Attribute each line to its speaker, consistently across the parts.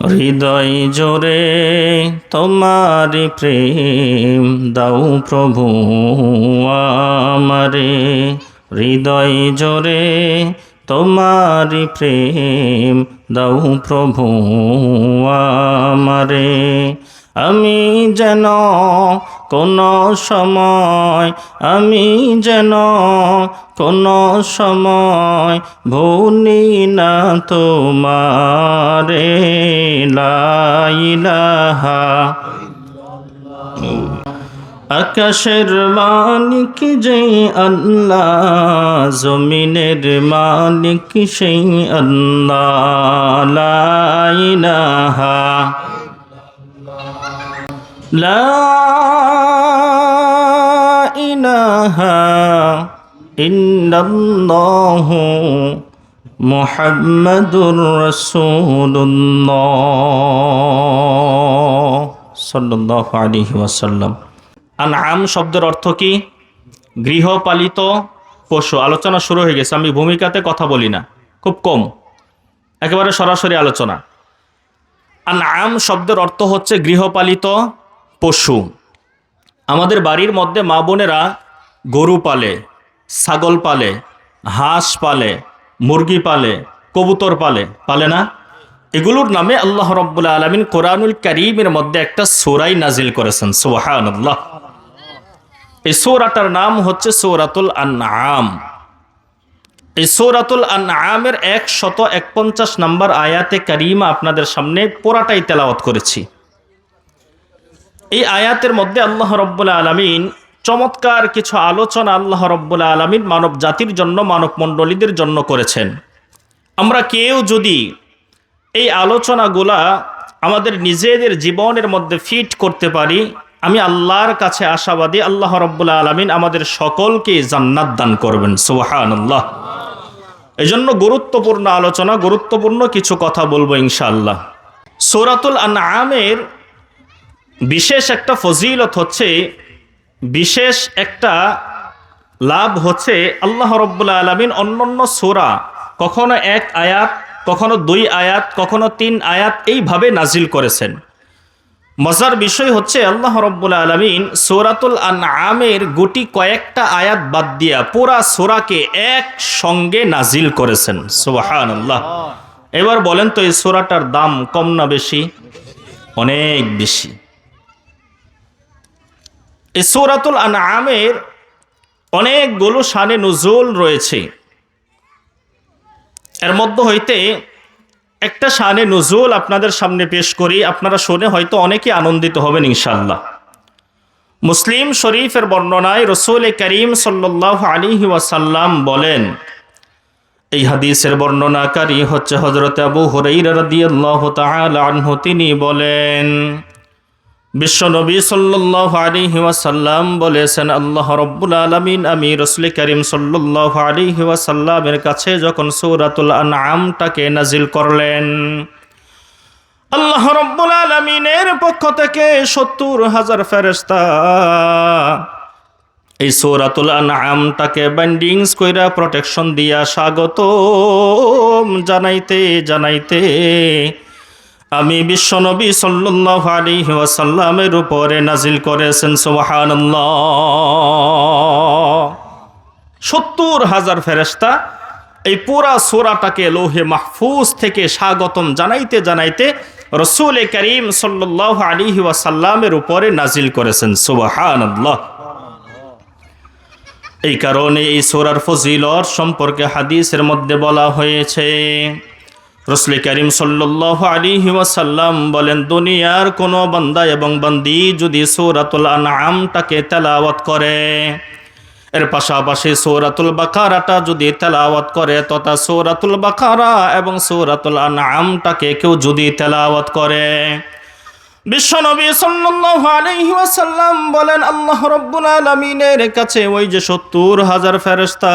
Speaker 1: হৃদয় জোরে তোমারি প্রেম দাও প্রভু আমারে। হৃদয় জোরে তোমারি প্রেম দাও প্রভু আমারে। আমি যেন কোনো সময় কোনো সময় ভুলি না তোমারে। লা ইলাহা আকাশের মালিক যে আল্লাহ, জমিনের মালিক সেই আল্লাহ। লা ইলাহা লা ইলাহা ইল্লাল্লাহু মুহাম্মাদুর রাসূলুল্লাহ সাল্লাল্লাহু আলাইহি ওয়াসাল্লাম। আনআম শব্দের অর্থ কি? গৃহপালিত পশু। আলোচনা শুরু হয়ে গেছে, আমি ভূমিকাতে কথা বলি না, খুব কম, একেবারে সরাসরি আলোচনা। আনআম শব্দের অর্থ হচ্ছে গৃহপালিত পশু। আমাদের বাড়ির মধ্যে মা বোনেরা গরু পালে, ছাগল পালে, হাঁস পালে, মুরগি পালে, কবুতর পালে, পালে না? এগুলোর নামে আল্লাহ রাব্বুল আলামিন কোরআনুল কারীমের মধ্যে একটা সূরা নাজিল করেছেন। সুবহানাল্লাহ। এই সূরাটার নাম হচ্ছে সূরাতুল আনআম। এই সূরাতুল আনআমের 149 নম্বর আয়াতে কারিমা আপনাদের সামনে পুরাটাই তেলাওয়াত করেছি। এই আয়াতের মধ্যে আল্লাহ রাব্বুল আলামিন চমৎকার কিছু আলোচনা আল্লাহ রাব্বুল আলামিন মানব জাতির জন্য, মানব মণ্ডলীদের জন্য করেছেন। আমরা কেউ যদি এই আলোচনাগুলা আমাদের নিজেদের জীবনের মধ্যে ফিট করতে পারি, আমি আল্লাহর কাছে আশাবাদী আল্লাহ রাব্বুল আলামিন আমাদের সকলকে জান্নাত দান করবেন। সুবহানাল্লাহ। এজন্য গুরুত্বপূর্ণ আলোচনা, গুরুত্বপূর্ণ কিছু কথা বলবো ইনশাআল্লাহ। সূরাতুল আনআমের বিশেষ একটা ফজিলত হচ্ছে, বিশেষ একটা লাভ হচ্ছে, আল্লাহ রাব্বুল আলামিন অন্যান্য সূরা কখনো 1 আয়াত, কখনো 2 আয়াত, কখনো 3 আয়াত এইভাবে নাজিল করেছেন। মজার বিষয় হচ্ছে আল্লাহ রাব্বুল আলামিন সূরাতুল আনআমের গুটি কয়েকটা আয়াত বাদ দিয়া পুরা সূরাকে একসঙ্গে নাজিল করেছেন। সুবহানাল্লাহ। এবার বলেন তো এই সূরাটার দাম কম না বেশি? অনেক বেশি। এই সূরাতুল আনআমের অনেকগুলো শানে নুজুল রয়েছে। এর মধ্য হইতে একটা শানে নুজুল আপনাদের সামনে পেশ করি, আপনারা শুনে হয়তো অনেকে আনন্দিত হবেন ইনশাআল্লাহ। মুসলিম শরীফের বর্ণনায় রাসূল করিম সাল্লাল্লাহু আলাইহি ওয়াসাল্লাম বলেন, এই হাদিসের বর্ণনাকারী হচ্ছে হযরত আবু হুরায়রা রাদিয়াল্লাহু তাআলা আনহু। তিনি বলেন, বিশ্বনবী সাল্লাল্লাহু আলাইহি ওয়াসাল্লাম বলেছেন, আল্লাহ রাব্বুল আলামিন আমি রাসূল করিম সাল্লাল্লাহু আলাইহি ওয়াসাল্লামের কাছে যখন সূরাতুল আনআমটাকে নাজিল করলেন, আল্লাহ রাব্বুল আলামিনের পক্ষ থেকে 70,000 ফেরেশতা এই সূরাতুল আনআমটাকে বাইন্ডিংস কইরা প্রোটেকশন দিয়া স্বাগতম জানাইতে জানাইতে আমি বিশ্বনবী সাল্লাল্লাহু আলাইহি ওয়াসাল্লামের উপরে নাজিল করেছেন। সুবহানাল্লাহ। 70,000 ফেরেশতা এই পুরা সূরাটাকে লৌহে মাহফুজ থেকে স্বাগতম জানাইতে জানাইতে রাসূল করিম সাল্লাল্লাহু আলাইহি ওয়াসাল্লামের উপরে নাজিল করেছেন। সুবহানাল্লাহ। এই কারণে এই সূরার ফজিলত সম্পর্কে হাদিসের মধ্যে বলা হয়েছে, রাসূল করিম সাল্লাল্লাহু আলাইহি ওয়াসাল্লাম বলেন, দুনিয়ার কোনো বান্দা এবং বান্দি যদি সূরাতুল আনআমটাকে তেলাওয়াত করে, এর পাশাপাশি সূরাতুল বাকারাটা যদি তেলাওয়াত করে, তথা সূরাতুল বাকারা এবং সূরাতুল আনআমটাকে কেউ যদি তেলাওয়াত করে, বিশ্বনবী সাল্লাল্লাহু আলাইহি ওয়াসাল্লাম বলেন, আল্লাহ রাব্বুল আলামিনের কাছে ওই যে 70,000 ফেরেশতা,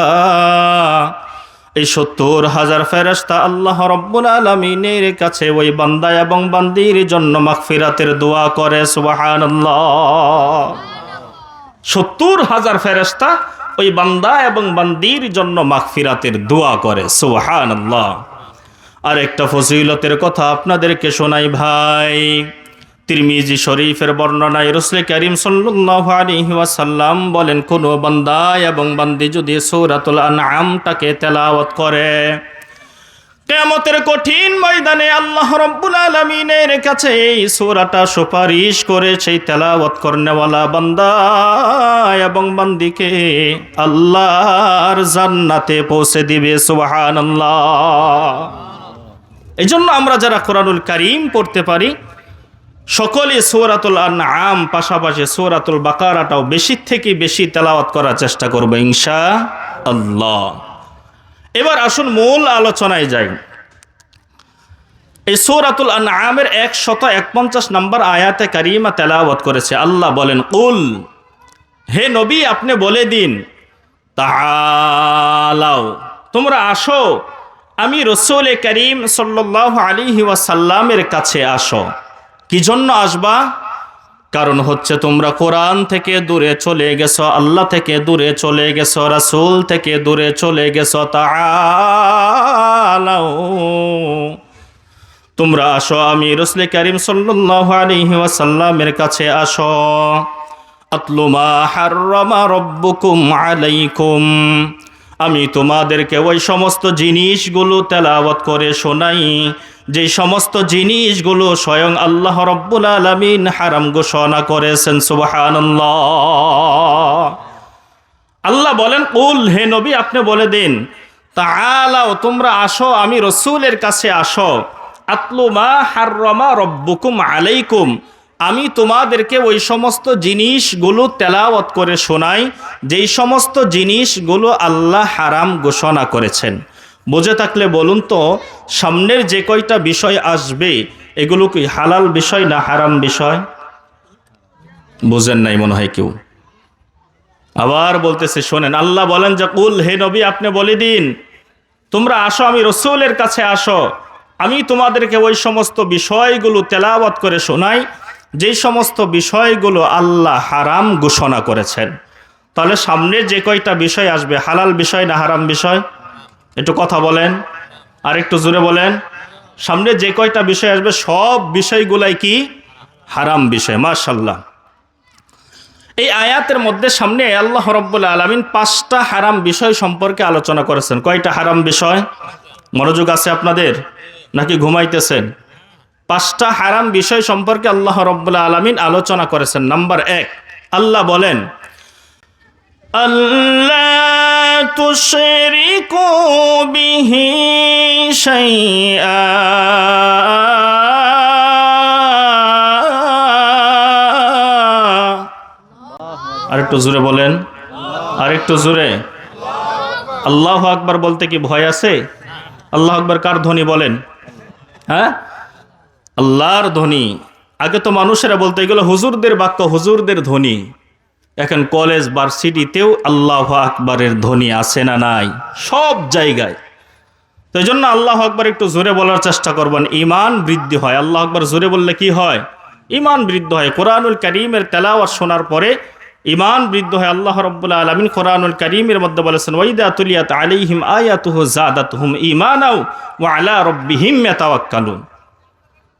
Speaker 1: এই 70,000 ফেরেশতা আল্লাহ রাব্বুল আলামিনের কাছে ওই বান্দা এবং বান্দির জন্য মাগফিরাতের দোয়া করে। সুবহানাল্লাহ। 70,000 ফেরেশতা ওই বান্দা এবং বান্দির জন্য মাগফিরাতের দোয়া করে। সুবহানাল্লাহ। আর একটা ফজিলতের কথা আপনাদেরকে শোনাই ভাই। তিরমিজি শরীফের বর্ণনায় রাসূল করিম সাল্লাল্লাহু আলাইহি ওয়াসাল্লাম বলেন, কোন বান্দা এবং বান্দি যদি সূরাতুল আনআমটাকে তেলাওয়াত করে, কিয়ামতের কঠিন ময়দানে আল্লাহ রাব্বুল আলামিনের কাছে এই সূরাটা সুপারিশ করে সেই তেলাওয়াত করনেওয়ালা বান্দা এবং বান্দিকে আল্লাহর জান্নাতে পৌঁছে দিবে। সুবহানাল্লাহ। এজন্য আমরা যারা কোরআনুল কারীম পড়তে পারি সকলে সূরাতুল আনআম পাশাপাশি সূরাতুল বাকারাটাও বেশি থেকে বেশি তেলাওয়াত করার চেষ্টা করব ইনশাআল্লাহ। এবার আসুন মূল আলোচনায় যাই। এই সূরাতুল আনআমের 151 নম্বর আয়াতে কারিমা তেলাওয়াত করেছে। আল্লাহ বলেন, কুল, হে নবী আপনি বলে দিন, তাআলাও, তোমরা আসো, আমি রাসূল করিম সাল্লাল্লাহু আলাইহি ওয়াসাল্লামের কাছে আসো। কি জন্য আসবা? কারণ হচ্ছে তোমরা কোরআন থেকে দূরে চলে গেছো, আল্লাহ থেকে দূরে চলে গেছো, রাসূল থেকে দূরে চলে গেছো। তাআলাও, তোমরা আসো, আমি রাসূল করিম সাল্লাল্লাহু আলাইহি ওয়াসাল্লামের কাছে আসো। আতলু মা হাররামা রাব্বুকুম আলাইকুম, আমি তোমাদেরকে ওই সমস্ত জিনিসগুলো তেলাওয়াত করে শোনাই যে সমস্ত জিনিসগুলো স্বয়ং আল্লাহ রাব্বুল আলামিন হারাম ঘোষণা করেছেন। সুবহানাল্লাহ। আল্লাহ বলেন, কুল, হে নবী আপনি বলে দিন, তাআলাও, তোমরা আসো, আমি রাসূলের কাছে আসো। আতলু মা হাররামা রাব্বুকুম আলাইকুম, আমি তোমাদেরকে ওই সমস্ত জিনিসগুলো তেলাওয়াত করে শোনাই যেই সমস্ত জিনিসগুলো আল্লাহ হারাম ঘোষণা করেছেন। বুঝে থাকলে বলুন তো, সামনের যে কয়টা বিষয় আসবে এগুলো কি হালাল বিষয় না হারাম বিষয়? বুঝেন নাই মনে হয় কেউ। আবার বলতেছে শোনেন, আল্লাহ বলেন যে কুল, হে নবী আপনি বলে দিন, তোমরা আসো, আমি রাসূলের কাছে আসো, আমি তোমাদেরকে ওই সমস্ত বিষয়গুলো তেলাওয়াত করে শোনাই যেই সমস্ত বিষয়গুলো আল্লাহ হারাম ঘোষণা করেছেন। তাহলে সামনে যে কয়টা বিষয় আসবে হালাল বিষয় না হারাম বিষয়? একটু কথা বলেন, আর একটু জোরে বলেন। সামনে যে কয়টা বিষয় আসবে সব বিষয়গুলাই কি হারাম বিষয়। মাশাআল্লাহ। এই আয়াতের মধ্যে সামনে আল্লাহ রাব্বুল আলামিন 5টা হারাম বিষয় সম্পর্কে আলোচনা করেছেন। কয়টা হারাম বিষয়? মনোযোগ আছে আপনাদের নাকি ঘুমাইতেছেন? 5টা হারাম বিষয় সম্পর্কে আল্লাহ রাব্বুল আলামিন আলোচনা করেছেন। নাম্বার 1, আল্লাহ বলেন, আল্লাহ তুশরিকু বিহি শাইআ, আরেকটু জোরে বলেন, আরেকটু জোরে। আল্লাহু আকবার বলতে কি ভয় আছে? আল্লাহু আকবার কার ধ্বনি বলেন? হ্যাঁ, আল্লাহর ধ্বনি। আগে তো মানুষেরা বলতে এগুলো হুজুরদের বাক্য, হুজুরদের ধ্বনি। এখন কলেজ ভার্সিটিতেও আল্লাহু আকবারের ধ্বনি আছে না নাই? সব জায়গায়। তো এই জন্য আল্লাহু আকবার একটু জোরে বলার চেষ্টা করবেন, ঈমান বৃদ্ধি হয়। আল্লাহু আকবার জোরে বললে কি হয়? ঈমান বৃদ্ধি হয়। কোরআনুল কারীমের তেলাওয়াত শোনার পরে ঈমান বৃদ্ধি হয়। আল্লাহ রাব্বুল আলামিন কোরআনুল কারীমের মধ্যে বলেছেন, ওয়াইদা তুলিয়াত আলাইহিম আয়াতুহু যাদাতুহুম ঈমানাও ওয়া আলা রাব্বিহিম ইয়াতাওয়াক্কালুন।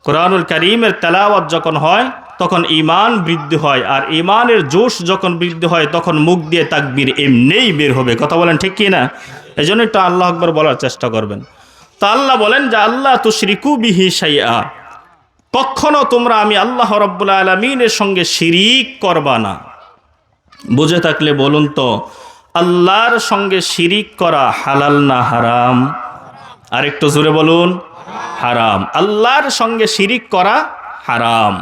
Speaker 1: কোরআনুল কারীমের তেলাওয়াত যখন হয় তখন ঈমান বৃদ্ধি হয়, আর ঈমানের জোশ যখন বৃদ্ধি হয় তখন মুখ দিয়ে তাকবীর এমনিই বের হবে। কথা বলেন ঠিক কি না? এই জন্য একটু আল্লাহু আকবার বলার চেষ্টা করবেন। তা আল্লাহ বলেন যে আল্লাহ তুশরিকু বিহি শাইআ, কখনো তোমরা আমি আল্লাহ রাব্বুল আলামিনের সঙ্গে শিরিক করবা না। বুঝে থাকলে বলুন তো, আল্লাহর সঙ্গে শিরিক করা হালাল না হারাম? আর একটু জোরে বলুন, হারাম। আল্লাহর সঙ্গে শিরিক করা হারাম।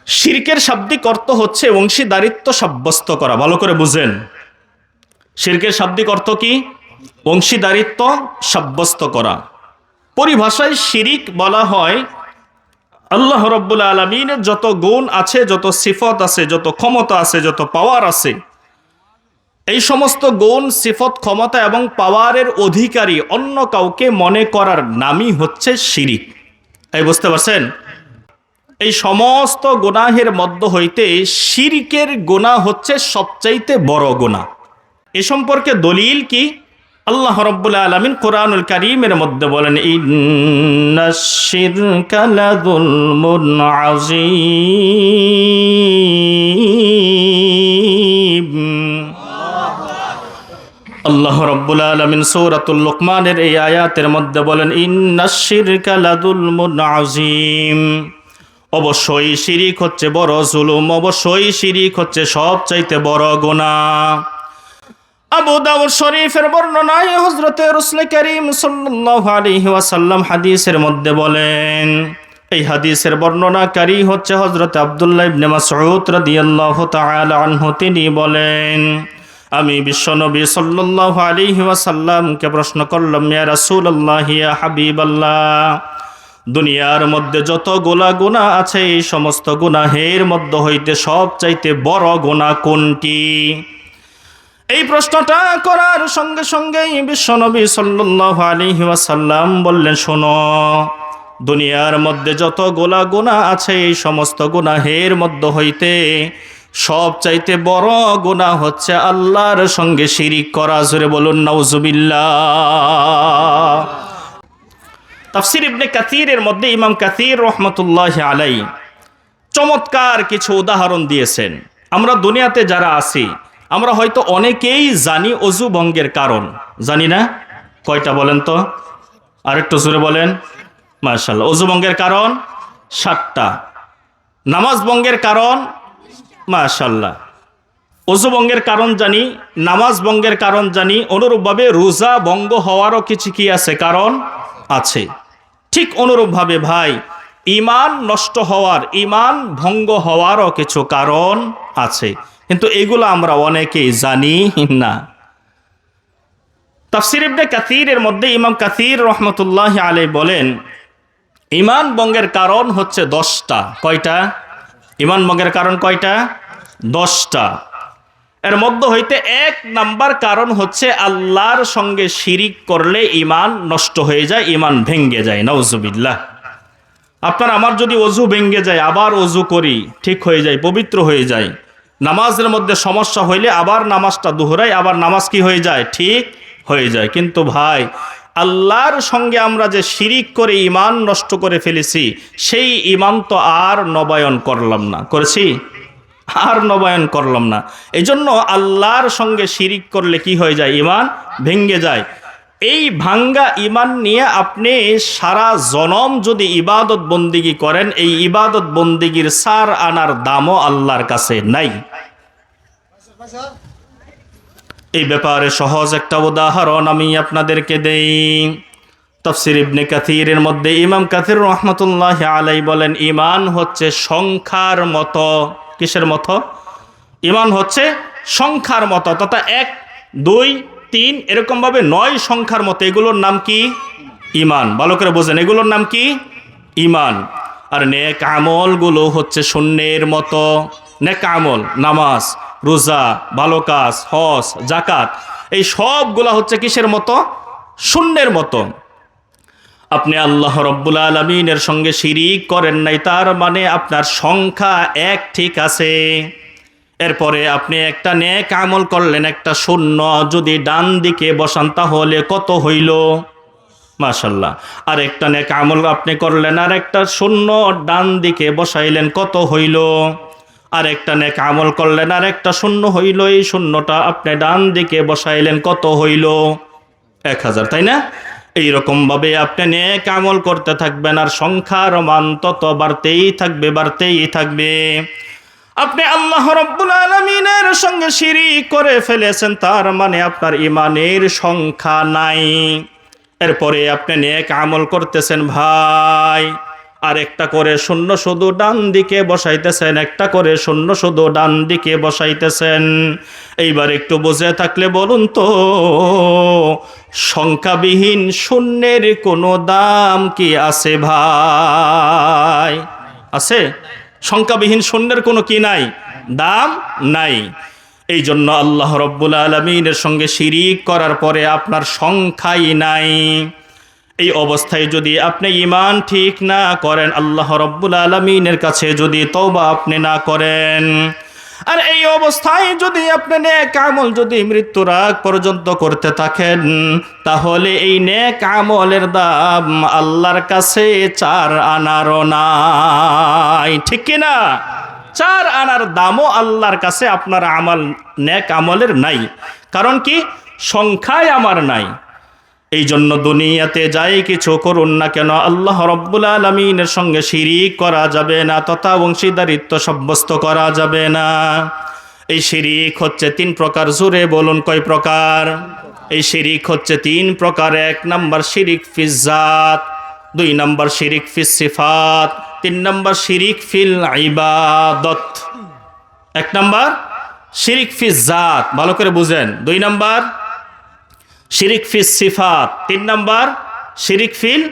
Speaker 1: শিরকের শাব্দিক অর্থ হচ্ছে অংশীদারিত্ব সাব্যস্ত করা। ভালো করে বুঝেন, শিরকের শাব্দিক অর্থ কি? অংশীদারিত্ব সাব্যস্ত করা। পরিভাষায় শিরিক বলা হয় আল্লাহ রাব্বুল আলামিনের যত গুণ আছে, যত সিফত আছে, যত ক্ষমতা আছে, যত পাওয়ার আছে, এই সমস্ত গুণ, সিফত, ক্ষমতা এবং পাওয়ারের অধিকারী অন্য কাউকে মনে করার নামই হচ্ছে শিরিক। এই বুঝতে পারছেন? এই সমস্ত গুনাহের মধ্য হইতে শিরকের গুনাহ হচ্ছে সবচাইতে বড় গুনাহ। এ সম্পর্কে দলিল কি? আল্লাহ রাব্বুল আলামিন কোরআনুল কারীমের মধ্যে বলেন, ইন্নাশ শিরকা লাযুলমুন আযীম। আল্লাহ রাব্বুল আলামিন সূরাতুল লুকমানের এই আয়াতের মধ্যে বলেন, ইন্নাশ শিরকা লাযুলমুন আযীম। অবশ্যই শিরিক হচ্ছে বড় জুলুম, অবশ্যই শিরিক হচ্ছে সবচাইতে বড় গুনাহ। আবু দাউদ শরীফের বর্ণনায় হযরতে রাসূল করিম সাল্লাল্লাহু আলাইহি ওয়াসাল্লাম হাদিসের মধ্যে বলেন, এই হাদিসের বর্ণনাকারী হচ্ছে হযরত আব্দুল্লাহ ইবনে মাসউদ রাদিয়াল্লাহু তাআলা আনহু। তিনি বলেন, আমি বিশ্বনবী সাল্লাল্লাহু আলাইহি ওয়াসাল্লামকে প্রশ্ন করলাম, ইয়া রাসূলুল্লাহ, ইয়া হাবিবাল্লাহ, দুনিয়ার মধ্যে যতগুলা গুনাহ আছে এই সমস্ত গুনাহের মধ্যে হইতে সবচাইতে বড় গুনাহ কোনটি? এই প্রশ্নটা করার সঙ্গে সঙ্গেই বিশ্বনবী সাল্লাল্লাহু আলাইহি ওয়াসাল্লাম বললেন, শোনো, দুনিয়ার মধ্যে যতগুলা গুনাহ আছে এই সমস্ত গুনাহের মধ্যে হইতে সবচাইতে বড় গুনাহ হচ্ছে আল্লাহর সঙ্গে শিরিক করা। জোরে বলুন নাউজুবিল্লাহ। তাফসীর ইবনে কাসীরের মধ্যে ইমাম কাসীর রাহমাতুল্লাহি আলাইহি চমৎকার কিছু উদাহরণ দিয়েছেন। আমরা দুনিয়াতে যারা আছি, আমরা হয়তো অনেকেই জানি অজু ভঙ্গের কারণ, জানি না? কয়টা বলেন তো? আরেকটু জোরে বলেন। মাশাআল্লাহ। অজু ভঙ্গের কারণ 7টা। নামাজ ভঙ্গের কারণ, মাশাআল্লাহ, অজু ভঙ্গের কারণ জানি, নামাজ ভঙ্গের কারণ জানি, অনুরূপভাবে রোজা ভঙ্গ হওয়ারও কিছু কি আছে? কারণ আছে। ঠিক অনুরূপভাবে ভাই, ঈমান নষ্ট হওয়ার, ঈমান ভঙ্গ হওয়ারও কিছু কারণ আছে, কিন্তু এগুলো আমরা অনেকেই জানি না। তাফসীর ইবনে কাসীরের মধ্যে ইমাম কাসীর রাহমাতুল্লাহি আলাইহি বলেন, ঈমান ভঙ্গের কারণ হচ্ছে 10টা। কয়টা? ঈমান ভঙ্গের কারণ কয়টা? 10টা। এর মধ্যে হইতে 1 নাম্বার কারণ হচ্ছে আল্লাহর সঙ্গে শিরিক করলে ঈমান নষ্ট হয়ে যায়, ঈমান ভেঙ্গে যায়। নাউজুবিল্লাহ। আপনার আমার যদি অজু ভেঙ্গে যায়, আবার অজু করি, ঠিক হয়ে যায়, পবিত্র হয়ে যায়। নামাজের মধ্যে সমস্যা হইলে আবার নামাজটা দোহরাই, আবার নামাজ কি হয়ে যায়? ঠিক হয়ে যায়। কিন্তু ভাই, আল্লাহর সঙ্গে আমরা যে শিরিক করে ঈমান নষ্ট করে ফেলেছি, সেই ঈমান তো আর নবায়ন করলাম না। করেছি? আর নবায়ন করলাম না। এই জন্য আল্লাহর সঙ্গে শিরিক করলে কি হয়ে যায়? ঈমান ভেঙ্গে যায়। এই ভাঙ্গা ঈমান নিয়ে আপনি সারা জনম যদি ইবাদত বন্দিগি করেন, এই ইবাদত বন্দিগির সার আনার দামও আল্লাহর কাছে নাই। এই ব্যাপারে সহজ একটা উদাহরণ আমি আপনাদেরকে দেই। তাফসীর ইবনে কাসীরের মধ্যে ইমাম কাসীর রাহমাতুল্লাহি আলাইহি বলেন, ঈমান হচ্ছে সংখ্যার মতো। কিসের মতো? ঈমান হচ্ছে সংখ্যার মতো, তথা 1, 2, 3 এরকমভাবে 9 সংখ্যার মতো। এগুলোর নাম কি? ঈমান। ভালো করে বোঝেন, এগুলোর নাম কি? ঈমান। আর নেক আমলগুলো হচ্ছে শূন্যের মতো। নেক আমল, নামাজ, রোজা, ভালো কাজ, হজ, যাকাত, এই সবগুলা হচ্ছে কিসের মতো? শূন্যের মতো। আপনি আল্লাহ রাব্বুল আলামিনের সঙ্গে শিরিক করেন নাই, তার মানে আপনার সংখ্যা 1 ঠিক আছে। এরপরে আপনি একটা নেক আমল করলেন, একটা শূন্য যদি ডান দিকে বসান তাহলে কত হইল? মাশাআল্লাহ। আর একটা নেক আমল আপনি করলেন, আর একটা শূন্য ডান দিকে বসাইলেন, কত হইল? আর একটা নেক আমল করলেন, আর একটা শূন্য হইল, এই শূন্যটা আপনি ডান দিকে বসাইলেন, কত হইল? 1000, তাই না? এইরকম ভাবে আপনি নেক আমল করতে থাকবেন, আর সংখ্যার মান তত বাড়তেই থাকবে, বাড়তেই থাকবে। আপনি আল্লাহ রাব্বুল আলামিনের সঙ্গে শিরিক করে ফেলেছেন, তার মানে আপনার ঈমানের সংখ্যা নাই। এরপরে আপনি নেক আমল করতেছেন ভাই, আর একটা করে শূন্য শুধু ডান দিকে বসাইতেছেন, একটা করে শূন্য শুধু ডান দিকে বসাইতেছেন। এইবার একটু বুঝে থাকলে বলুন তো, সংখ্যাবিহীন শূন্যের কোনো দাম কি আছে ভাই? আছে? সংখ্যাবিহীন শূন্যের কোনো কি নাই? দাম নাই। এই জন্য আল্লাহ রাব্বুল আলামিনের সঙ্গে শিরিক করার পরে আপনার সংখ্যাই নাই। এই অবস্থায় যদি আপনি ঈমান ঠিক না করেন, আল্লাহ রাব্বুল আলামিনের কাছে যদি তওবা আপনি না করেন, আর এই অবস্থায় যদি আপনি নেক আমল যদি মৃত্যুর আগ পর্যন্ত করতে থাকেন, তাহলে এই নেক আমলের দাম আল্লাহর কাছে 4 আনারও নাই, ঠিক কিনা? 4 আনার দামও আল্লাহর কাছে আপনার আমল, নেক আমলের নাই। কারণ কি? সংখ্যায় আমার নাই। এই জন্য দুনিয়াতে যাই কিছু করুন না কেন, আল্লাহ রব্বুল আলামিনের সঙ্গে শিরিক করা যাবে না, তথা অংশীদারিত্ব সাব্যস্ত করা যাবে না। এই শিরিক হচ্ছে 3 প্রকার। জোরে বলুন কয় প্রকার? এই শিরিক হচ্ছে 3 প্রকার। 1 নাম্বার শিরিক ফিজ জাত, 2 নাম্বার শিরিক ফিজ সিফাত, 3 নাম্বার শিরিক ফিল ইবাদত। 1 নাম্বার শিরিক ফিজ জাত, ভালো করে বুঝেন। 2 নাম্বার শিরিক ফিস সিফাত, 3 নাম্বার শিরিক ফিল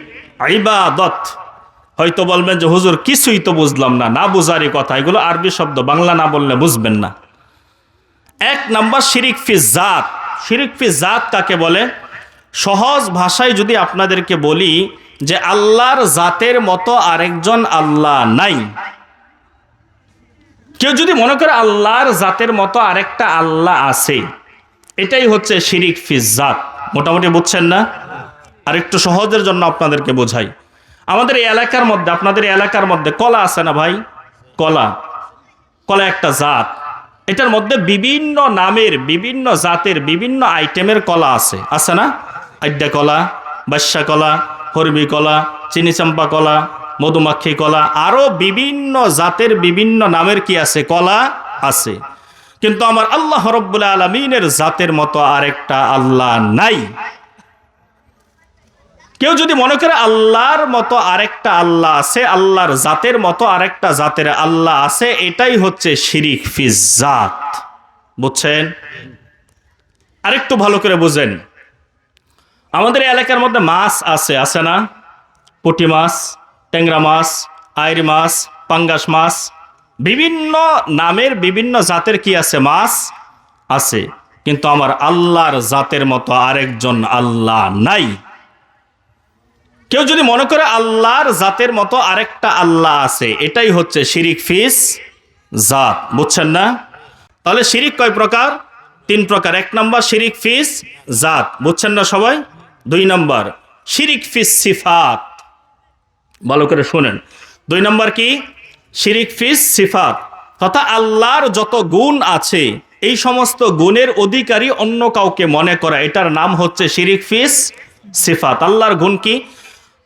Speaker 1: ইবাদত। হয়তো বলবেন যে হুজুর কিছুই তো বুঝলাম না, না বুঝারই কথা, এগুলো আরবি শব্দ, বাংলা না বললে বুঝবেন না। 1 নাম্বার শিরিক ফিস জাত। শিরিক ফিস জাত কাকে বলে? সহজ ভাষায় যদি আপনাদেরকে বলি যে আল্লাহর জাতের মতো আরেকজন আল্লাহ নাই। কেউ যদি মনে করে আল্লাহর জাতের মতো আরেকটা আল্লাহ আছে, এটাই হচ্ছে শিরিক ফিজ জাত। মোটামুটি বুঝছেন না? আর একটু সহজের জন্য আপনাদেরকে বোঝাই। আমাদের এই এলাকার মধ্যে, আপনাদের এই এলাকার মধ্যে কলা আছে না ভাই? কলা, কলা একটা জাত। এটার মধ্যে বিভিন্ন নামের, বিভিন্ন জাতের, বিভিন্ন আইটেমের কলা আছে, আছে না? আড্ডা কলা, বাদশা কলা, হরবি কলা, চিনি চাম্পা কলা, মধুমাক্ষী কলা, আরো বিভিন্ন জাতের বিভিন্ন নামের কি আছে? কলা আছে। কিন্তু আমার আল্লাহ রব্বুল আলামিনের জাতের মতো আরেকটা আল্লাহ নাই। কেউ যদি মনে করে আল্লাহর মতো আরেকটা আল্লাহ আছে, আল্লাহর জাতের মতো আরেকটা জাতের আল্লাহ আছে, এটাই হচ্ছে শিরিক ফিজ জাত। বুঝছেন? আরেকটু ভালো করে বুঝেন। আমাদের এলাকার মধ্যে মাছ আছে, আছে না? পুঁটি মাছ, ট্যাংরা মাছ, আইর মাছ, পাঙ্গাস মাছ, বিভিন্ন নামের বিভিন্ন জাতের কি আছে? মাছ আছে। কিন্তু আমার আল্লাহর জাতের মতো আরেকজন আল্লাহ নাই। কেউ যদি মনে করে আল্লাহর জাতের মতো আরেকটা আল্লাহ আছে, এটাই হচ্ছে শিরিক ফিস জাত। বুঝছেন না? তাহলে শিরিক কয় প্রকার? 3 প্রকার। 1 নাম্বার শিরিক ফিস জাত, বুঝছেন না সবাই? 2 নাম্বার শিরিক ফিস সিফাত, ভালো করে শুনেন। 2 নাম্বার কি? শিরিক ফিস সিফাত, তথা আল্লাহর যত গুণ আছে এই সমস্ত গুণের অধিকারী অন্য কাউকে মনে করা, এটার নাম হচ্ছে শিরিক ফিস সিফাত। আল্লাহর গুণ কি?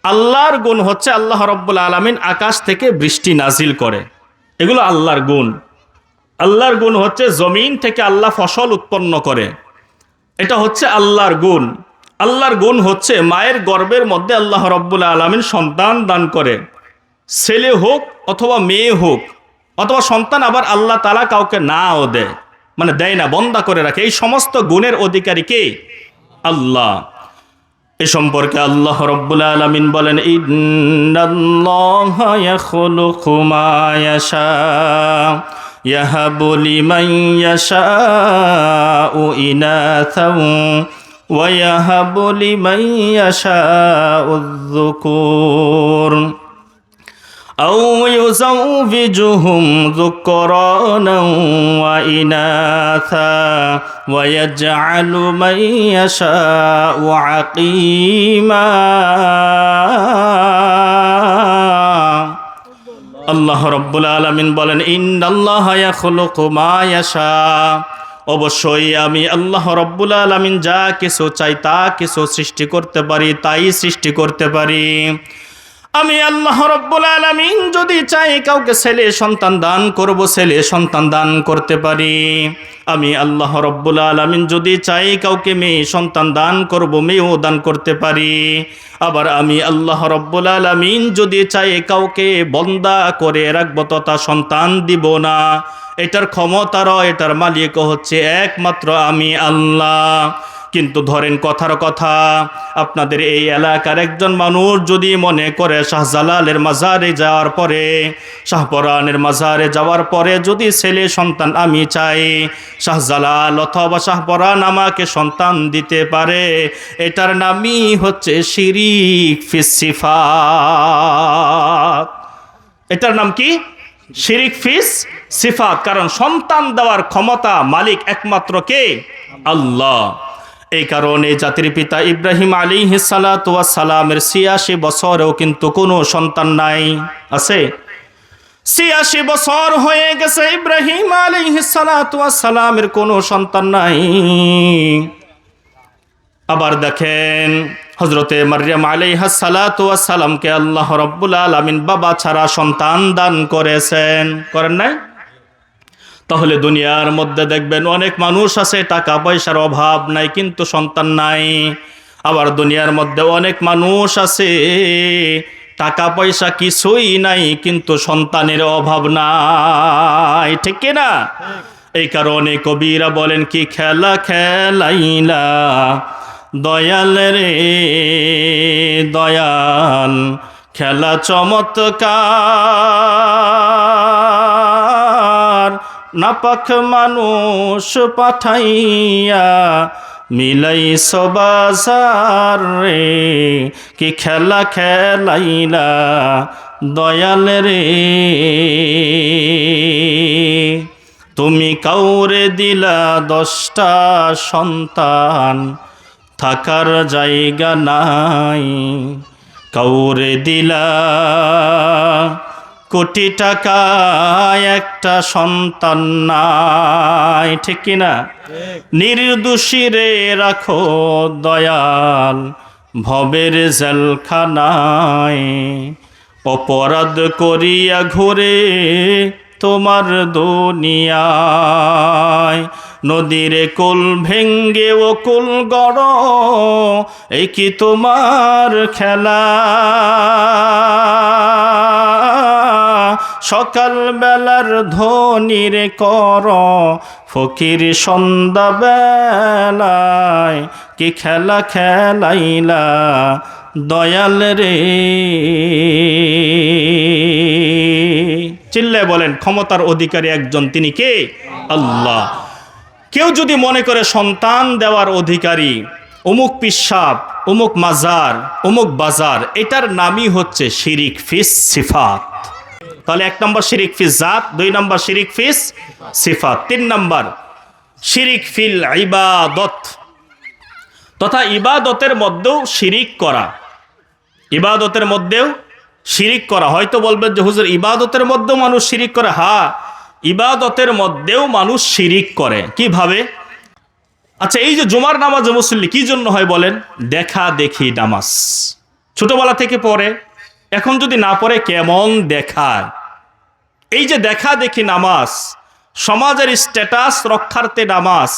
Speaker 1: আল্লাহর গুণ হচ্ছে আল্লাহ রব্বুল আলামিন আকাশ থেকে বৃষ্টি নাজিল করে, এগুলো আল্লাহর গুণ। আল্লাহর গুণ হচ্ছে জমিন থেকে আল্লাহ ফসল উৎপন্ন করে, এটা হচ্ছে আল্লাহর গুণ। আল্লাহর গুণ হচ্ছে মায়ের গর্ভের মধ্যে আল্লাহ রব্বুল আলামিন সন্তান দান করে, ছেলে হোক অথবা মেয়ে হোক, অথবা সন্তান আবার আল্লাহ তাআলা কাউকে নাও দেয়, মানে দেয় না, বন্ধা করে রাখে। এই সমস্ত গুণের অধিকারী কে? আল্লাহ। এ সম্পর্কে আল্লাহ রব্বুল আলামিন বলেন, ইন্নাল্লাহা ইয়াখলুকু মা ইয়াশা ইয়াহাবু লিমান ইয়াশাউ ইনাসাও ওয়া ইয়াহাবু লিমান ইয়াশাউ যুকুর أو يزوجهم ذكرانا وإناثا ويجعل من يشاء عقيما আল্লাহ রব্বুল আলামিন বলেন, ইন্নাল্লাহা ইয়াখলুকু মা ইয়াশা, অবশ্যই আমি আল্লাহ রব্বুল আলামিন যা কিছু চাই তা কিছু সৃষ্টি করতে পারি, তাই সৃষ্টি করতে পারি। আমি আল্লাহ রব্বুল আলামিন যদি চাই কাউকে ছেলে সন্তান দান করব, ছেলে সন্তান দান করতে পারি। আমি আল্লাহ রব্বুল আলামিন যদি চাই কাউকে মেয়ে সন্তান দান করব, মেয়েও দান করতে পারি। আবার আমি আল্লাহ রব্বুল আলামিন যদি চাই কাউকে বন্দা করে রাখবো তথা সন্তান দিব না, এটার ক্ষমতারও, এটার মালিক হচ্ছে একমাত্র আমি আল্লাহ। কিন্তু ধরেন কথার কথা, আপনাদের এই এলাকার একজন মানুষ যদি মনে করে শাহজালালের মাজারে যাওয়ার পরে, শাহপরানের মাজারে যাওয়ার পরে যদি ছেলে সন্তান আমি চাই, শাহজালাল অথবা শাহপরান আমাকে সন্তান দিতে পারে, এটার নামই হচ্ছে শিরিক ফিস সিফাত। এটার নাম কি? শিরিক ফিস সিফাত, কারণ সন্তান দেওয়ার ক্ষমতা মালিক একমাত্র কে? আল্লাহ। এই কারণে জাতির পিতা ইব্রাহিম আলাইহিস সালাতু ওয়াস সালামের ৮৬ বছরেও কিন্তু কোনো সন্তান নাই। আছে? ৮৬ বছর হয়ে গেছে, ইব্রাহিম আলাইহিস সালাতু ওয়াস সালামের কোনো সন্তান নাই। আবার দেখেন হযরতে মারইয়াম আলাইহাস সালাতু ওয়াস সালামকে আল্লাহ রাব্বুল আলামিন বাবা ছাড়া সন্তান দান করেছেন, করেন নাই? তাহলে দুনিয়ার মধ্যে দেখবেন অনেক মানুষ আছে টাকা পয়সার অভাব নাই কিন্তু সন্তান নাই। আবার দুনিয়ার মধ্যে অনেক মানুষ আছে টাকা পয়সা কিছুই নাই কিন্তু সন্তানের অভাব নাই, ঠিক কি না? এই কারণে কবিরা বলেন কি খেলা খেলাইলা দয়াল রে দয়াল, খেলা চমৎকার, নাপাক মানুষ পাঠাইয়া মিলাইছ বাজার রে, কি খেলা খেলাইলা দয়াল রে। তুমি কাউরে দিলা 10টা সন্তান, থাকার জায়গা নাই, কাউরে দিলা কোটি টাকা, একটা সন্তান নাই, ঠিক কিনা? নির্দোষীরে রাখো দয়াল ভবের জেলখানায়, অপরাধ করিয়া ঘুরে তোমার দুনিয়ায়, নদীর কুল ভেঙ্গে ও কুল গড়, এই কি তোমার খেলা? সকাল বেলার ধনীর কর ফকির সন্ধ্যা বেলায়, কি খেলা খেলাইলা দয়াল রে। চিল্লায় বলেন ক্ষমতার অধিকারী একজন, তিনি কে? আল্লাহ। কেউ যদি মনে করে সন্তান দেওয়ার অধিকারী অমুক পিসাব, অমুক মাজার, অমুক বাজার, এটার নামই হচ্ছে শিরিক ফিস সিফাত। তাহলে 1 নম্বর শিরিক ফিস জাত, 2 নম্বর শিরিক ফিস সিফাত, 3 নম্বর শিরিক ফিল ইবাদত, তথা ইবাদতের মধ্যেও শিরিক করা। ইবাদতের মধ্যেও শিরিক করা। হয়তো বলবেন যে হুজুর ইবাদতের মধ্যেও মানুষ শিরিক করে। হ্যাঁ, ইবাদতের মধ্যেও মানুষ শিরিক করে। কিভাবে? আচ্ছা, এই যে জুমার নামাজে মুসল্লি কি জন্য হয় বলেন? দেখা দেখি নামাজ, ছোটবেলা থেকে পড়ে, এখন যদি না পড়ে কেমন দেখায়। এই যে দেখা দেখি নামাজ, সমাজের স্ট্যাটাস রক্ষার্থে নামাজ,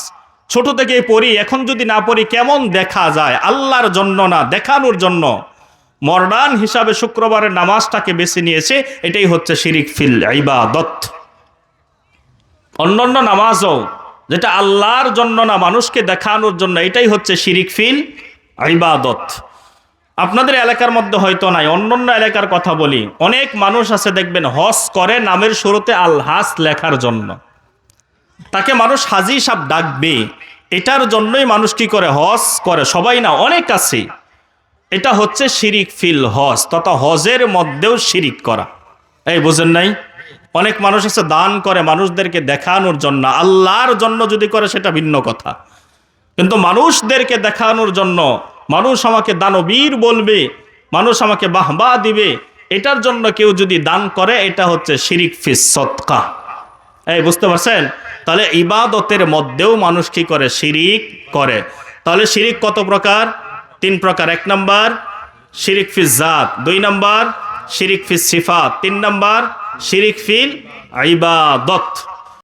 Speaker 1: ছোট থেকে পড়ি, এখন যদি না পড়ি কেমন দেখা যায়? আল্লাহর জন্য না, দেখানোর জন্য মডার্ন হিসাবে শুক্রবারের নামাজটাকে বেছে নিয়েছে। এটাই হচ্ছে শিরিক ফিল ইবাদত। অন্যান্য নামাজও যেটা আল্লাহর জন্য না, মানুষকে দেখানোর জন্য, এটাই হচ্ছে শিরিক ফিল ইবাদত। আপনাদের এলাকার মধ্যে হয়তো নাই, অন্যান্য এলাকার কথা বলি। অনেক মানুষ আছে দেখবেন হজ করে নামের শুরুতে আল হাস লেখার জন্য, তাকে মানুষ হাজি সাহেব ডাকবে, এটার জন্যই মানুষ কি করে? হজ করে। সবাই না, অনেক আছে। এটা হচ্ছে শিরিক ফিল হজ, তথা হজের মধ্যেও শিরিক করা। এই বুঝেন নাই? অনেক মানুষ আছে দান করে মানুষদেরকে দেখানোর জন্য, আল্লাহর জন্য যদি করে সেটা ভিন্ন কথা, কিন্তু মানুষদেরকে দেখানোর জন্য, মানুষ আমাকে দানবীর বলবে, মানুষ আমাকে বাহবা দিবে, এটার জন্য কেউ যদি দান করে, এটা হচ্ছে শিরিক ফিস সদকা। এই বুঝতে পারছেন? তাহলে ইবাদতের মধ্যেও মানুষ কি করে? শিরিক করে। তাহলে শিরিক কত প্রকার? 3 প্রকার। 1 নম্বর শিরিক ফিস জাত, 2 নম্বর শিরিক ফিস সিফাত, 3 নম্বর শিরিক ফিল ইবাদত।